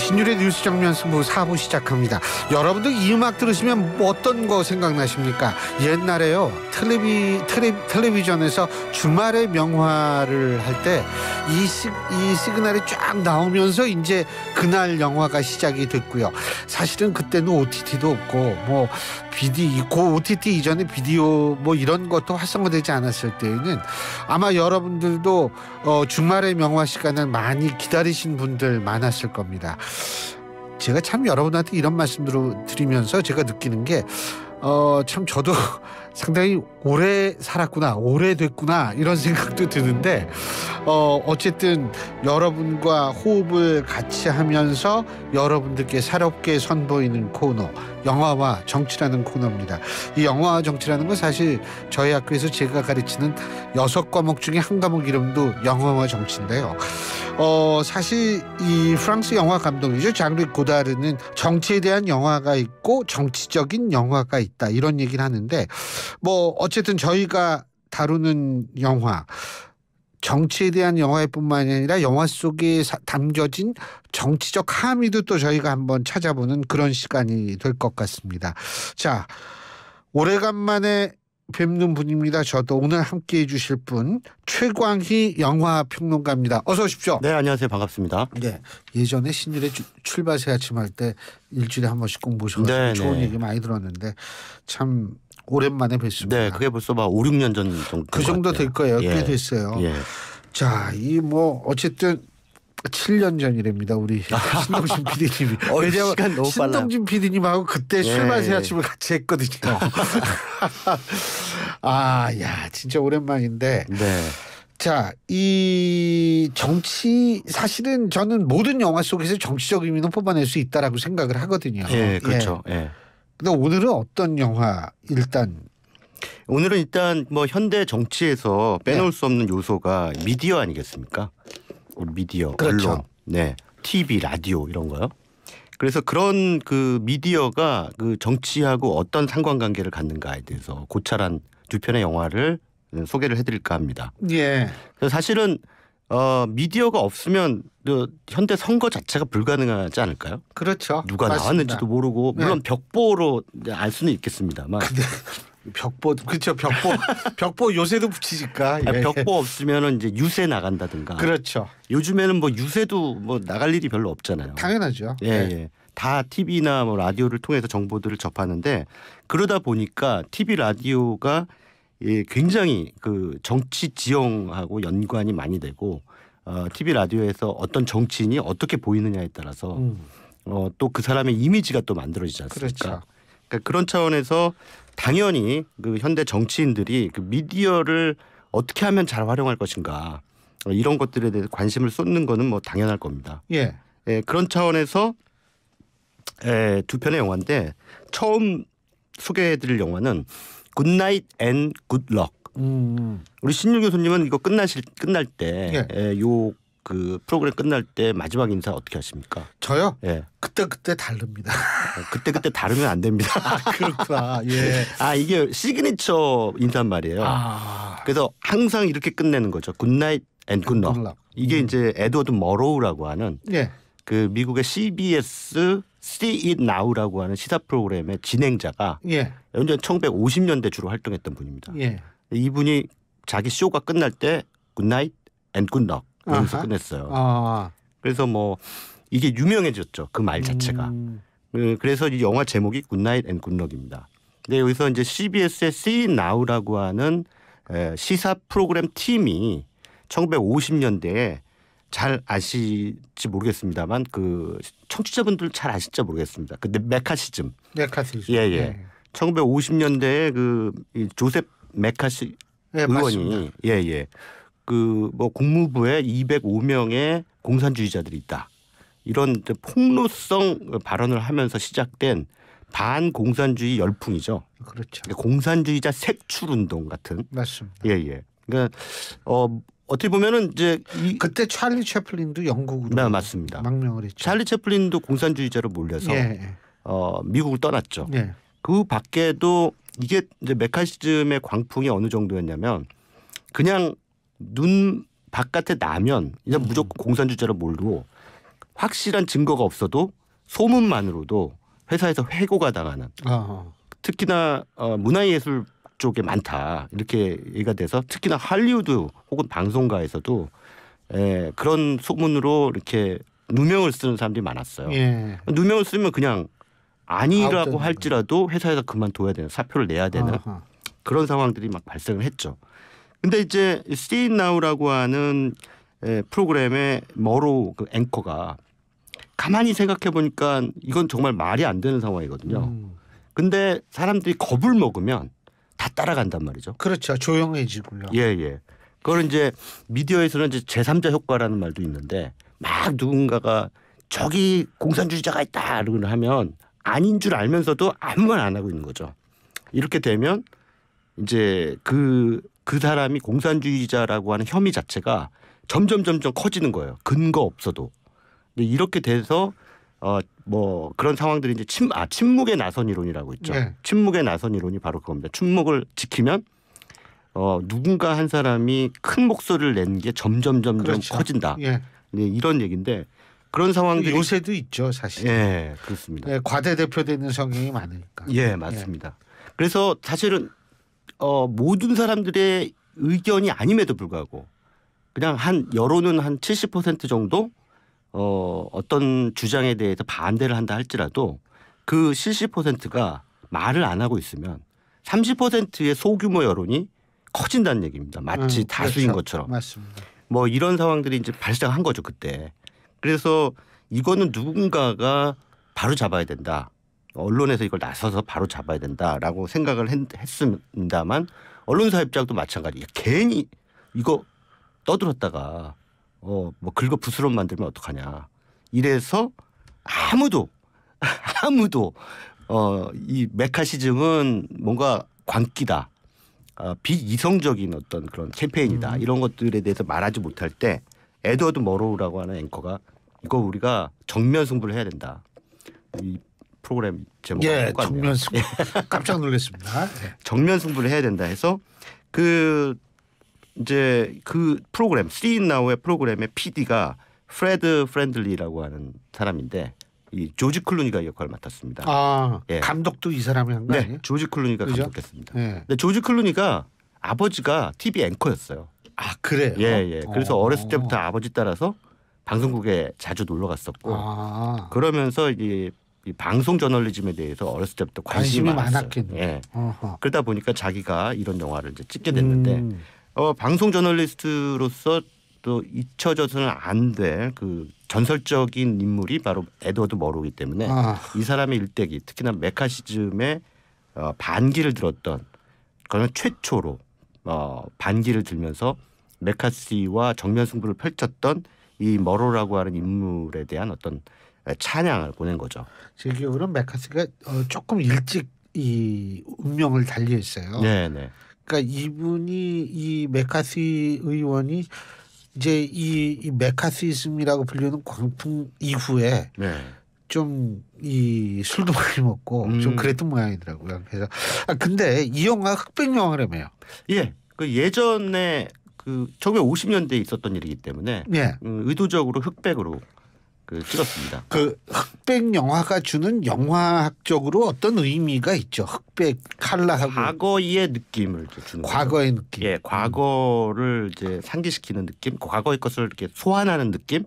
신율의 뉴스 정면 승부 4부 시작합니다. 여러분들 이 음악 들으시면 어떤 거 생각나십니까? 옛날에요 텔레비전에서 주말에 명화를 할 때 이 시그널이 쫙 나오면서 이제 그날 영화가 시작이 됐고요. 사실은 그때는 OTT도 없고 뭐 OTT 이전에 비디오 뭐 이런 것도 활성화되지 않았을 때에는 아마 여러분들도 주말의 명화 시간을 많이 기다리신 분들 많았을 겁니다. 제가 참 여러분한테 이런 말씀들을 드리면서 제가 느끼는 게 참 저도 상당히 오래 살았구나, 오래됐구나 이런 생각도 드는데 어쨌든 여러분과 호흡을 같이 하면서 여러분들께 새롭게 선보이는 코너, 영화와 정치라는 코너입니다. 이 영화와 정치라는 건 사실 저희 학교에서 제가 가르치는 6과목 중에 한 과목 이름도 영화와 정치인데요. 사실 이 프랑스 영화 감독이죠, 장르 고다르는 정치에 대한 영화가 있고 정치적인 영화가 있다 이런 얘기를 하는데, 뭐 어쨌든 저희가 다루는 영화, 정치에 대한 영화일 뿐만이 아니라 영화 속에 담겨진 정치적 함의도 또 저희가 한번 찾아보는 그런 시간이 될 것 같습니다. 자, 오래간만에 뵙는 분입니다. 저도 오늘 함께해 주실 분 최광희 영화평론가입니다. 어서 오십시오. 네, 안녕하세요. 반갑습니다. 네, 예전에 신일의 출발새 아침 할 때 일주일에 한 번씩 꼭 모셔가지고 좋은 얘기 많이 들었는데 참 오랜만에 뵙습니다. 네, 그게 벌써 막 5, 6년 전 정도. 그 정도 될 거예요. 꽤 됐어요. 예. 자, 이 뭐 어쨌든 7년 전이랍니다. 우리 신동진 PD님이. 시간 너무 빨라요. 신동진 PD님하고 그때 출발새 아침을 같이 했거든요. 야, 진짜 오랜만인데. 네. 자, 이 정치, 사실은 저는 모든 영화 속에서 정치적 의미는 뽑아낼 수 있다라고 생각을 하거든요. 예, 그렇죠. 예. 근데 오늘은 어떤 영화 오늘은 일단 뭐 현대 정치에서 빼놓을 수 없는 요소가 미디어 아니겠습니까? 미디어, 그렇죠. 언론, 네, TV, 라디오 이런 거요. 그래서 그런 그 미디어가 그 정치하고 어떤 상관관계를 갖는가에 대해서 고찰한 두 편의 영화를 소개를 해드릴까 합니다. 예. 그래서 사실은 미디어가 없으면 현대 선거 자체가 불가능하지 않을까요? 그렇죠. 누가 맞습니다. 나왔는지도 모르고 물론 벽보로 알 수는 있겠습니다만. 근데 그렇죠. 벽보 요새도 붙이니까. 예. 벽보 없으면은 이제 유세 나간다든가. 그렇죠. 요즘에는 뭐 유세도 뭐 나갈 일이 별로 없잖아요. 당연하죠. 예, 예. 다 TV나 뭐 라디오를 통해서 정보들을 접하는데, 그러다 보니까 TV 라디오가 굉장히 그 정치 지형하고 연관이 많이 되고 TV 라디오에서 어떤 정치인이 어떻게 보이느냐에 따라서 또 그 사람의 이미지가 또 만들어지지 않습니까? 그렇죠. 그러니까 그런 차원에서 당연히 그 현대 정치인들이 그 미디어를 어떻게 하면 잘 활용할 것인가 이런 것들에 대해서 관심을 쏟는 거는 뭐 당연할 겁니다. 예. 그런 차원에서 두 편의 영화인데 처음 소개해드릴 영화는 굿나잇 앤 굿럭. 우리 신유 교수님은 이거 끝날 때 요 그 프로그램 끝날 때 마지막 인사 어떻게 하십니까? 저요? 예. 그때 다릅니다. 그때 다르면 안 됩니다. 그렇구나. 예. 이게 시그니처 인사란 말이에요. 그래서 항상 이렇게 끝내는 거죠. 굿나잇 앤 굿럭. 이게 이제 에드워드 머로우라고 하는 그 미국의 CBS See It Now라고 하는 시사 프로그램의 진행자가 연전 1950년대 주로 활동했던 분입니다. 이분이 자기 쇼가 끝날 때 굿나잇 앤 굿럭 여기서 끝냈어요. 그래서 뭐 이게 유명해졌죠. 그 말 자체가. 그래서 이 영화 제목이 굿나잇 앤 굿럭입니다. 근데 여기서 이제 CBS의 See It Now라고 하는 시사 프로그램 팀이 1950년대에 잘 아실지 모르겠습니다만 그 청취자분들 잘 아실지 모르겠습니다. 근데 메카시즘. 예. 1950년대에 그 조셉 메카시 의원이 그 뭐 국무부에 205명의 공산주의자들이 있다. 이런 폭로성 발언을 하면서 시작된 반공산주의 열풍이죠. 그렇죠. 공산주의자 색출 운동 같은. 맞습니다. 예. 그러니까 어떻게 보면은 이제 그때 찰리 채플린도 영국으로 네, 맞습니다. 망명을 했죠. 찰리 채플린도 공산주의자로 몰려서 미국을 떠났죠. 그 밖에도 이게 이제 메카시즘의 광풍이 어느 정도였냐면 그냥 눈 바깥에 나면 이제 무조건 공산주의자로 몰고 확실한 증거가 없어도 소문만으로도 회사에서 해고가 당하는 특히나 문화예술 쪽에 많다 이렇게 얘기가 돼서 특히나 할리우드 혹은 방송가에서도 그런 소문으로 이렇게 누명을 쓰는 사람들이 많았어요. 예. 누명을 쓰면 그냥 아니라고 할지라도 회사에서 그만둬야 되는 사표를 내야 되는 그런 상황들이 막 발생을 했죠. 근데 이제 See It Now라고 하는 프로그램의 머로 그 앵커가 가만히 생각해 보니까 이건 정말 말이 안 되는 상황이거든요. 근데 사람들이 겁을 먹으면 다 따라간단 말이죠. 그렇죠. 조용해지고요. 예. 그걸 이제 미디어에서는 이제 제3자 효과라는 말도 있는데 막 누군가가 저기 공산주의자가 있다 이러고 하면 아닌 줄 알면서도 아무 말 안 하고 있는 거죠. 이렇게 되면 이제 그 사람이 공산주의자라고 하는 혐의 자체가 점점 커지는 거예요. 근거 없어도. 근데 이렇게 돼서 뭐 그런 상황들이 이제 침묵의 나선 이론이라고 있죠. 네. 침묵의 나선 이론이 바로 그겁니다. 침묵을 지키면 누군가 한 사람이 큰 목소리를 내는 게 점점 그렇죠. 커진다. 예. 네, 이런 얘기인데 그런 상황들이 요새도 있죠, 사실. 예, 그렇습니다. 예, 과대대표되는 성향이 많으니까. 예, 맞습니다. 그래서 사실은 모든 사람들의 의견이 아님에도 불구하고 그냥 여론은 한 70% 정도 어떤 주장에 대해서 반대를 한다 할지라도 그 70%가 말을 안 하고 있으면 30%의 소규모 여론이 커진다는 얘기입니다. 마치 다수인 그렇죠. 것처럼. 맞습니다. 뭐 이런 상황들이 이제 발생한 거죠 그때. 그래서 이거는 누군가가 바로 잡아야 된다. 언론에서 이걸 나서서 바로 잡아야 된다라고 생각을 했습니다만 언론사 입장도 마찬가지. 괜히 이거 떠들었다가 뭐 긁어 부스럼 만들면 어떡하냐. 이래서 아무도 이 메카시즘은 뭔가 광기다. 비이성적인 어떤 그런 캠페인이다. 이런 것들에 대해서 말하지 못할 때 에드워드 머로우라고 하는 앵커가 이거 우리가 정면 승부를 해야 된다. 이 프로그램 제목이 정면 승부. 깜짝 놀랐습니다. 예. 정면 승부를 해야 된다 해서 이제 그 프로그램 See It Now의 프로그램의 PD가 프레드 프렌들리라고 하는 사람인데 이 조지 클루니가 역할을 맡았습니다. 예. 감독도 이 사람이 한 거 아니에요? 네, 조지 클루니가 그죠? 감독했습니다. 네. 근데 조지 클루니가 아버지가 TV 앵커였어요. 아 그래요? 예. 그래서 어렸을 때부터 아버지 따라서 방송국에 자주 놀러 갔었고 그러면서 이 방송 저널리즘에 대해서 어렸을 때부터 관심이 많았겠네요. 예. 그러다 보니까 자기가 이런 영화를 이제 찍게 됐는데 방송 저널리스트로서 또 잊혀져서는 안 될 그 전설적인 인물이 바로 에드워드 머로우이기 때문에 이 사람의 일대기 특히나 메카시즘의 반기를 들었던 그런 최초로 반기를 들면서 메카시와 정면 승부를 펼쳤던 이 머로우라고 하는 인물에 대한 어떤 찬양을 보낸 거죠. 제 기억으로는 메카시가 조금 일찍 이 운명을 달리했어요. 네네. 그러니까 이분이 이 메카시 의원이 이제 이 메카시즘이라고 불리는 광풍 이후에 좀 이 술도 많이 먹고 좀 그랬던 모양이더라고요. 그래서 근데 이 영화 흑백 영화라며요. 예, 그 예전에 그 1950년대에 있었던 일이기 때문에 의도적으로 흑백으로 찍었습니다. 그 흑백 영화가 주는 영화학적으로 어떤 의미가 있죠. 흑백 칼라하고 과거의 느낌을 주는 과거의 느낌. 예, 과거를 이제 상기시키는 느낌, 과거의 것을 이렇게 소환하는 느낌.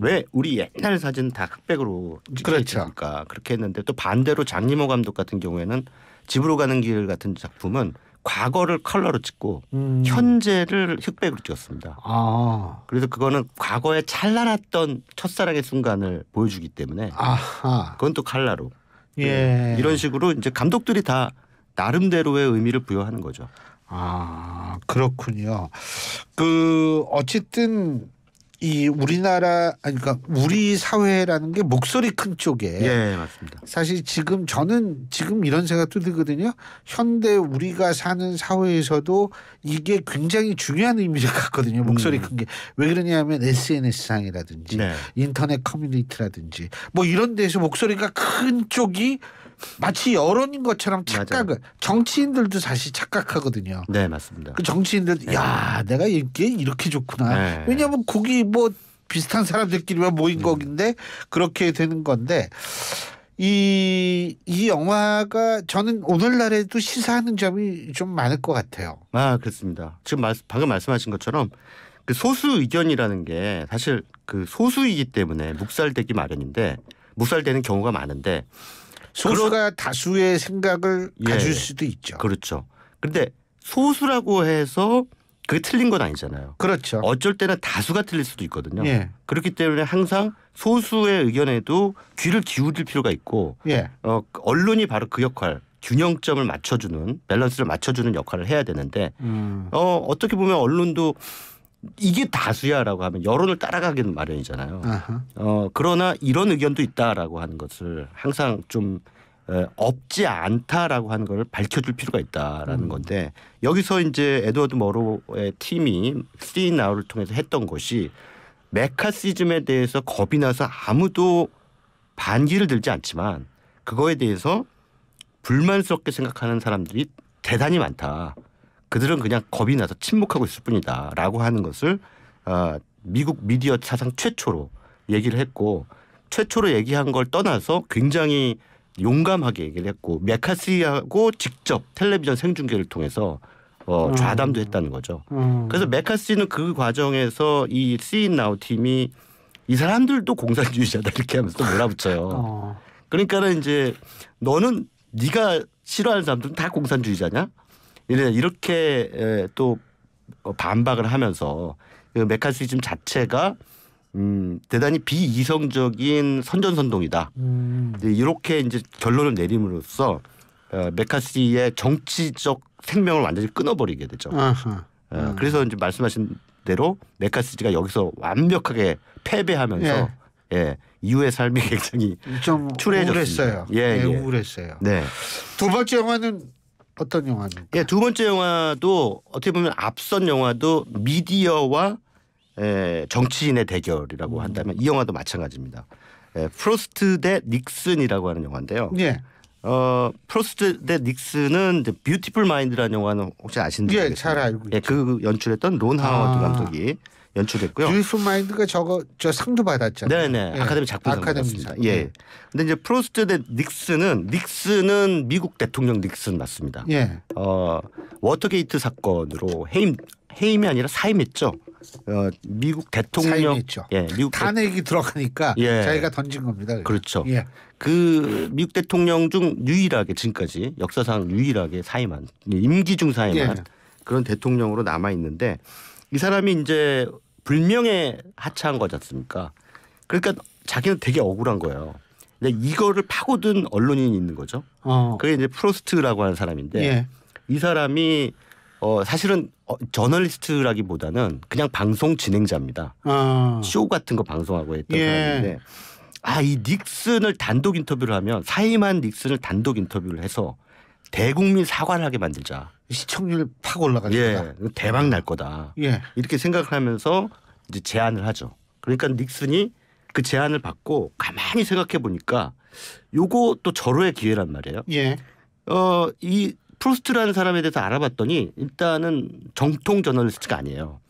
왜 우리 옛날 사진 다 흑백으로 찍혔습니까? 그렇죠. 그렇게 했는데 또 반대로 장리모 감독 같은 경우에는 집으로 가는 길 같은 작품은 과거를 컬러로 찍고 현재를 흑백으로 찍었습니다. 그래서 그거는 과거에 찬란했던 첫사랑의 순간을 보여주기 때문에 그건 또 컬러로. 예. 이런 식으로 이제 감독들이 다 나름대로의 의미를 부여하는 거죠. 그렇군요. 어쨌든 이 우리나라 그러니까 우리 사회라는 게 목소리 큰 쪽에 맞습니다. 사실 저는 이런 생각도 들거든요. 현대 우리가 사는 사회에서도 이게 굉장히 중요한 의미를 갖거든요. 목소리 큰 게 왜 그러냐면 SNS상이라든지 인터넷 커뮤니티라든지 뭐 이런 데서 목소리가 큰 쪽이 마치 여론인 것처럼 착각을 정치인들도 사실 착각하거든요. 네, 맞습니다. 그 정치인들 야 내가 이게 이렇게 좋구나. 왜냐하면 거기 뭐 비슷한 사람들끼리만 모인 곡인데 그렇게 되는 건데 이 영화가 저는 오늘날에도 시사하는 점이 좀 많을 것 같아요. 아 그렇습니다. 지금 방금 말씀하신 것처럼 그 소수 의견이라는 게 사실 그 소수이기 때문에 묵살되기 마련인데 묵살되는 경우가 많은데 소수가 다수의 생각을 가질 수도 있죠. 그렇죠. 그런데 소수라고 해서 그게 틀린 건 아니잖아요. 그렇죠. 어쩔 때는 다수가 틀릴 수도 있거든요. 예. 그렇기 때문에 항상 소수의 의견에도 귀를 기울일 필요가 있고 예. 언론이 바로 그 역할 균형점을 맞춰주는 밸런스를 맞춰주는 역할을 해야 되는데 어떻게 보면 언론도 이게 다수야라고 하면 여론을 따라가기는 마련이잖아요. 그러나 이런 의견도 있다라고 하는 것을 항상 좀 없지 않다라고 하는 걸 밝혀줄 필요가 있다라는 건데 여기서 이제 에드워드 머로의 팀이 See Now를 통해서 했던 것이 메카시즘에 대해서 겁이 나서 아무도 반기를 들지 않지만 그거에 대해서 불만스럽게 생각하는 사람들이 대단히 많다. 그들은 그냥 겁이 나서 침묵하고 있을 뿐이다라고 하는 것을 미국 미디어 사상 최초로 얘기를 했고 최초로 얘기한 걸 떠나서 굉장히 용감하게 얘기를 했고 메카시하고 직접 텔레비전 생중계를 통해서 좌담도 했다는 거죠. 그래서 메카시는 그 과정에서 이 See It Now 팀이 이 사람들도 공산주의자다 이렇게 하면서 또 몰아붙여요. 그러니까는 이제 너는 네가 싫어하는 사람들은 다 공산주의자냐? 이렇게 또 반박을 하면서 그 메카시즘 자체가 대단히 비이성적인 선전선동이다. 이렇게 이제 결론을 내림으로써 메카시의 정치적 생명을 완전히 끊어버리게 되죠. 그래서 이제 말씀하신 대로 메카시가 여기서 완벽하게 패배하면서 이후의 삶이 굉장히 좀 추레해졌어요. 우울했어요. 네. 두 번째 영화는 어떤 영화입니까? 예, 두 번째 영화도 어떻게 보면 앞선 영화도 미디어와 정치인의 대결이라고 한다면 이 영화도 마찬가지입니다. 프로스트 대 닉슨이라고 하는 영화인데요. 예. 프로스트 대 닉슨은 이제 뷰티풀 마인드라는 영화는 혹시 아시는지 모르겠어요. 잘 알고 있죠. 그 연출했던 론 하워드 감독이 연출했고요. 뷰티풀 마인드가 저 상도 받았잖아요. 네네. 아카데미 작품상 받았습니다. 예. 근데 이제 프로스트 대 닉슨은 미국 대통령 닉슨 맞습니다. 예. 워터게이트 사건으로 해임이 아니라 사임했죠. 미국 대통령 사임했죠. 미국 탄핵이 들어가니까 자기가 던진 겁니다. 그렇죠. 그 미국 대통령 중 유일하게 지금까지 역사상 유일하게 사임한 임기 중 사임한 그런 대통령으로 남아 있는데 이 사람이 이제 불명예 하차한 거지 않습니까? 그러니까 자기는 되게 억울한 거예요. 근데 이거를 파고든 언론인이 있는 거죠. 그게 이제 프로스트라고 하는 사람인데 이 사람이 사실은 저널리스트라기보다는 그냥 방송 진행자입니다. 쇼 같은 거 방송하고 했던 사람인데 이 닉슨을 단독 인터뷰를 하면 사임한 닉슨을 단독 인터뷰를 해서 대국민 사과를 하게 만들자. 시청률 팍 올라가니까. 대박 날 거다. 이렇게 생각을 하면서 이제 제안을 하죠. 그러니까 닉슨이 그 제안을 받고 가만히 생각해 보니까 요거 또 절호의 기회란 말이에요. 이 프로스트라는 사람에 대해서 알아봤더니 일단은 정통 저널리스트가 아니에요.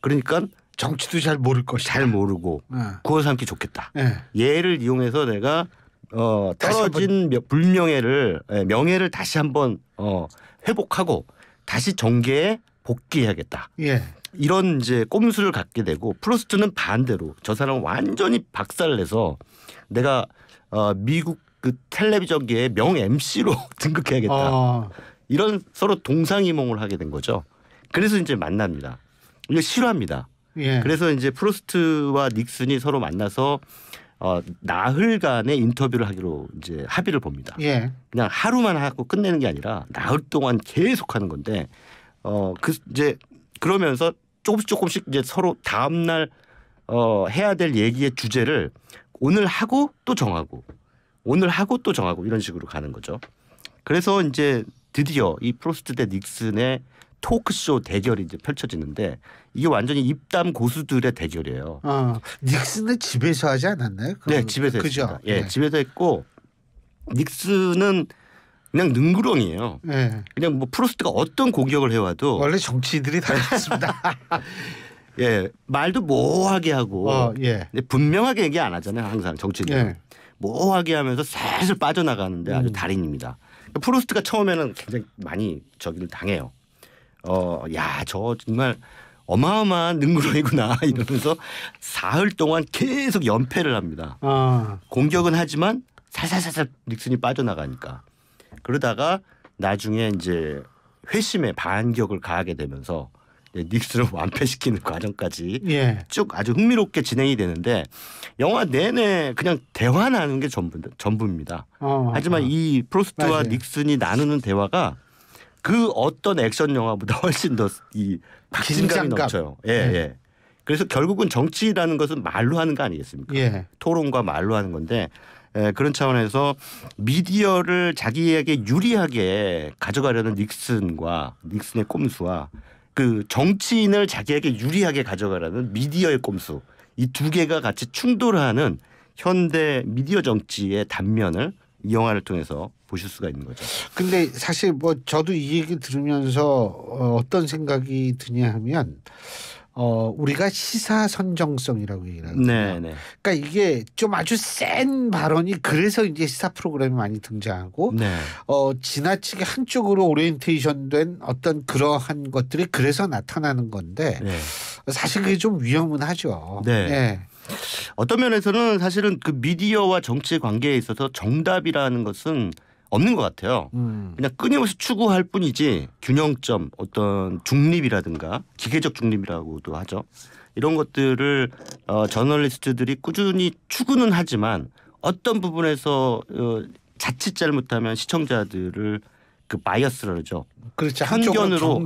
그러니까 정치도 잘 모를 것이다. 잘 모르고 구워 삼기 좋겠다. 얘를 이용해서 내가 떨어진 명예를 다시 한번 회복하고 다시 정계에 복귀해야겠다. 이런 이제 꼼수를 갖게 되고 프로스트는 반대로 저 사람은 완전히 박살을 내서 내가 미국 그 텔레비전계의 명 MC로 등극해야겠다. 이런 서로 동상이몽을 하게 된 거죠. 그래서 이제 만납니다. 이거 싫어합니다. 그래서 이제 프로스트와 닉슨이 서로 만나서 나흘간의 인터뷰를 하기로 이제 합의를 봅니다. 그냥 하루만 하고 끝내는 게 아니라 나흘 동안 계속 하는 건데 이제 그러면서 조금씩 이제 서로 다음 날 해야 될 얘기의 주제를 오늘 하고 또 정하고 오늘 하고 또 정하고 이런 식으로 가는 거죠. 그래서 이제 드디어 이 프로스트 대 닉슨의 토크쇼 대결이 이제 펼쳐지는데 이게 완전히 입담 고수들의 대결이에요. 닉슨은 집에서 하지 않았나요? 네, 집에서 그죠? 했습니다. 집에서 했고 닉슨은 그냥 능구렁이에요. 그냥 뭐 프로스트가 어떤 공격을 해와도 원래 정치인들이 다 그렇습니다. 예, 말도 모호하게 하고 예. 분명하게 얘기 안 하잖아요. 항상 정치인들. 예. 모호하게 하면서 슬슬 빠져나가는데 아주 달인입니다. 프루스트가 처음에는 굉장히 많이 저기를 당해요. 야, 저 정말 어마어마한 능구렁이구나 이러면서 사흘 동안 계속 연패를 합니다. 공격은 하지만 살살살살 닉슨이 빠져나가니까. 그러다가 나중에 이제 회심에 반격을 가하게 되면서 닉슨을 완패시키는 과정까지 쭉 아주 흥미롭게 진행이 되는데 영화 내내 그냥 대화 나누는 게 전부입니다. 하지만 이 프로스트와 맞아요. 닉슨이 나누는 대화가 그 어떤 액션 영화보다 훨씬 더 이 박진감이 넘쳐요. 예. 그래서 결국은 정치라는 것은 말로 하는 거 아니겠습니까? 토론과 말로 하는 건데 그런 차원에서 미디어를 자기에게 유리하게 가져가려는 닉슨의 꼼수와 그 정치인을 자기에게 유리하게 가져가려는 미디어의 꼼수 이 두 개가 같이 충돌하는 현대 미디어 정치의 단면을 이 영화를 통해서 보실 수가 있는 거죠. 근데 사실 뭐 저도 이 얘기 들으면서 어떤 생각이 드냐 하면 우리가 시사 선정성이라고 얘기를 하거든요. 네. 그러니까 이게 좀 아주 센 발언이 그래서 이제 시사 프로그램이 많이 등장하고 지나치게 한쪽으로 오리엔테이션된 어떤 그러한 것들이 그래서 나타나는 건데 사실 그게 좀 위험은 하죠. 어떤 면에서는 사실은 그 미디어와 정치의 관계에 있어서 정답이라는 것은 없는 것 같아요. 그냥 끊임없이 추구할 뿐이지 균형점 어떤 중립이라든가 기계적 중립이라고도 하죠. 이런 것들을 저널리스트들이 꾸준히 추구는 하지만 어떤 부분에서 자칫 잘못하면 시청자들을 그 바이어스라 그러죠. 그렇죠. 편견으로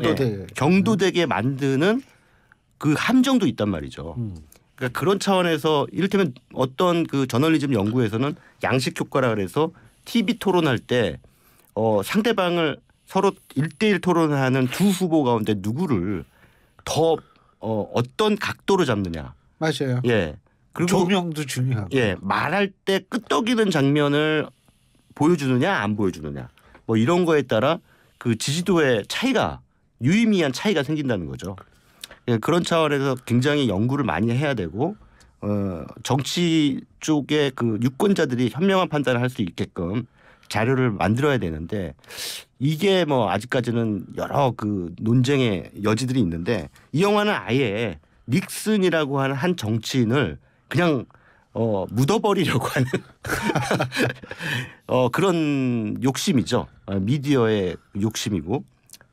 경도되게 만드는 그 함정도 있단 말이죠. 그러니까 그런 차원에서 이를테면 어떤 그 저널리즘 연구에서는 양식 효과라 그래서 TV 토론할 때 상대방을 서로 1대1 토론하는 두 후보 가운데 누구를 더 어떤 각도로 잡느냐. 맞아요. 그리고 조명도 중요하고. 말할 때 끄떡이는 장면을 보여주느냐 안 보여주느냐. 뭐 이런 거에 따라 그 지지도의 차이가 유의미한 차이가 생긴다는 거죠. 그런 차원에서 굉장히 연구를 많이 해야 되고 정치 쪽의 그 유권자들이 현명한 판단을 할 수 있게끔 자료를 만들어야 되는데 이게 뭐 아직까지는 여러 그 논쟁의 여지들이 있는데 이 영화는 아예 닉슨이라고 하는 한 정치인을 그냥 묻어버리려고 하는 그런 욕심이죠. 미디어의 욕심이고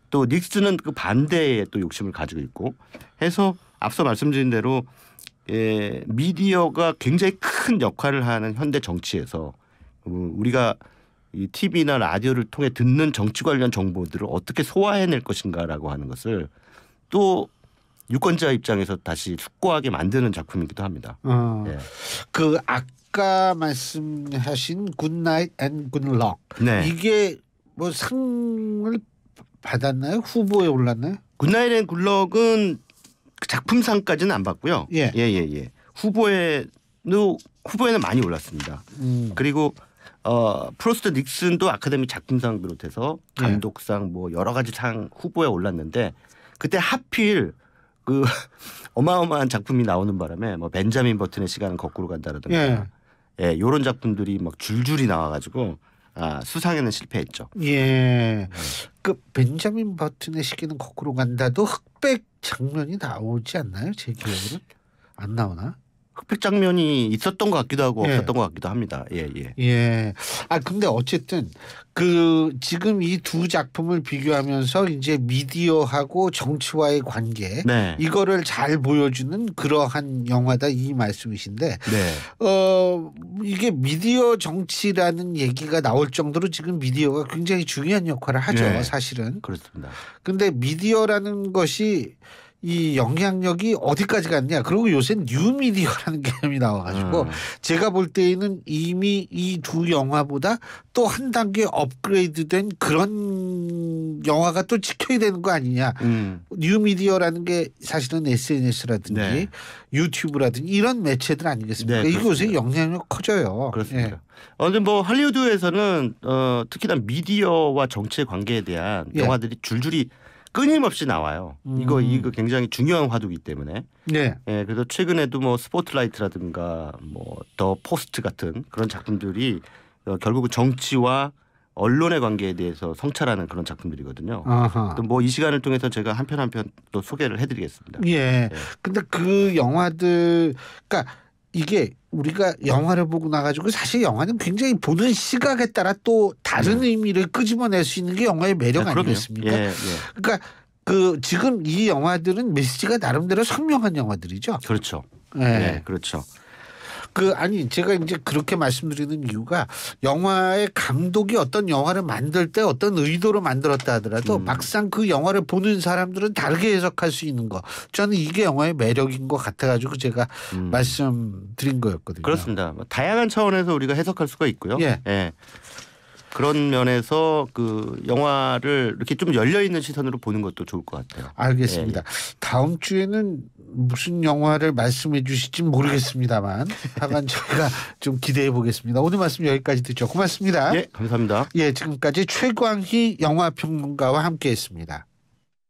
또 닉슨은 그 반대의 또 욕심을 가지고 있고 해서 앞서 말씀드린 대로 미디어가 굉장히 큰 역할을 하는 현대 정치에서 우리가 이 TV나 라디오를 통해 듣는 정치 관련 정보들을 어떻게 소화해낼 것인가라고 하는 것을 또 유권자 입장에서 다시 숙고하게 만드는 작품이기도 합니다. 그 아까 말씀하신 굿나잇 앤 굿럭 이게 뭐 상을 받았나요? 후보에 올랐나요? 굿나잇 앤 굿럭은 작품상까지는 안 받고요. 후보에는 많이 올랐습니다. 그리고 프로스트 닉슨도 아카데미 작품상 비롯해서 감독상 뭐 여러 가지 상 후보에 올랐는데 그때 하필 그 어마어마한 작품이 나오는 바람에 뭐 벤자민 버튼의 시간은 거꾸로 간다라든가 이런 작품들이 막 줄줄이 나와가지고 수상에는 실패했죠. 그 벤자민 버튼의 시계는 거꾸로 간다도 흑백 장면이 나오지 않나요? 제 기억으로는 안 나오나? 흑백 장면이 있었던 것 같기도 하고 없었던 것 같기도 합니다. 근데 어쨌든 그 지금 이 두 작품을 비교하면서 이제 미디어하고 정치와의 관계 이거를 잘 보여주는 그러한 영화다 이 말씀이신데 이게 미디어 정치라는 얘기가 나올 정도로 지금 미디어가 굉장히 중요한 역할을 하죠. 사실은. 그렇습니다. 근데 미디어라는 것이 이 영향력이 어디까지 갔냐. 그리고 요새 뉴미디어라는 개념이 나와가지고 제가 볼 때에는 이미 이 두 영화보다 또 한 단계 업그레이드된 그런 영화가 또 지켜야 되는 거 아니냐. 뉴미디어라는 게 사실은 SNS라든지 유튜브라든지 이런 매체들 아니겠습니까? 이게 요새 영향력 커져요. 그렇습니다. 근데 뭐 할리우드에서는 특히나 미디어와 정치의 관계에 대한 영화들이 줄줄이 끊임없이 나와요. 이거 굉장히 중요한 화두이기 때문에. 네. 예, 그래서 최근에도 뭐 스포트라이트라든가 뭐 더 포스트 같은 그런 작품들이 결국은 정치와 언론의 관계에 대해서 성찰하는 그런 작품들이거든요. 또 뭐 이 시간을 통해서 제가 한 편 한 편 또 소개를 해드리겠습니다. 예. 예. 근데 그 영화들, 그러니까 이게 우리가 영화를 보고 나가지고 사실 영화는 굉장히 보는 시각에 따라 또 다른 의미를 끄집어낼 수 있는 게 영화의 매력 아니겠습니까? 예, 예. 그러니까 그 지금 이 영화들은 메시지가 나름대로 선명한 영화들이죠. 그렇죠. 예, 네, 그렇죠. 아니 제가 이제 그렇게 말씀드리는 이유가 영화의 감독이 어떤 영화를 만들 때 어떤 의도로 만들었다 하더라도 막상 그 영화를 보는 사람들은 다르게 해석할 수 있는 거. 저는 이게 영화의 매력인 것 같아가지고 제가 말씀드린 거였거든요. 그렇습니다. 다양한 차원에서 우리가 해석할 수가 있고요. 예. 예. 그런 면에서 그 영화를 이렇게 좀 열려 있는 시선으로 보는 것도 좋을 것 같아요. 알겠습니다. 다음 주에는 무슨 영화를 말씀해 주실지 모르겠습니다만 하여간 저희가 좀 기대해 보겠습니다. 오늘 말씀 여기까지 듣죠. 고맙습니다. 예, 감사합니다. 예, 지금까지 최광희 영화평론가와 함께했습니다.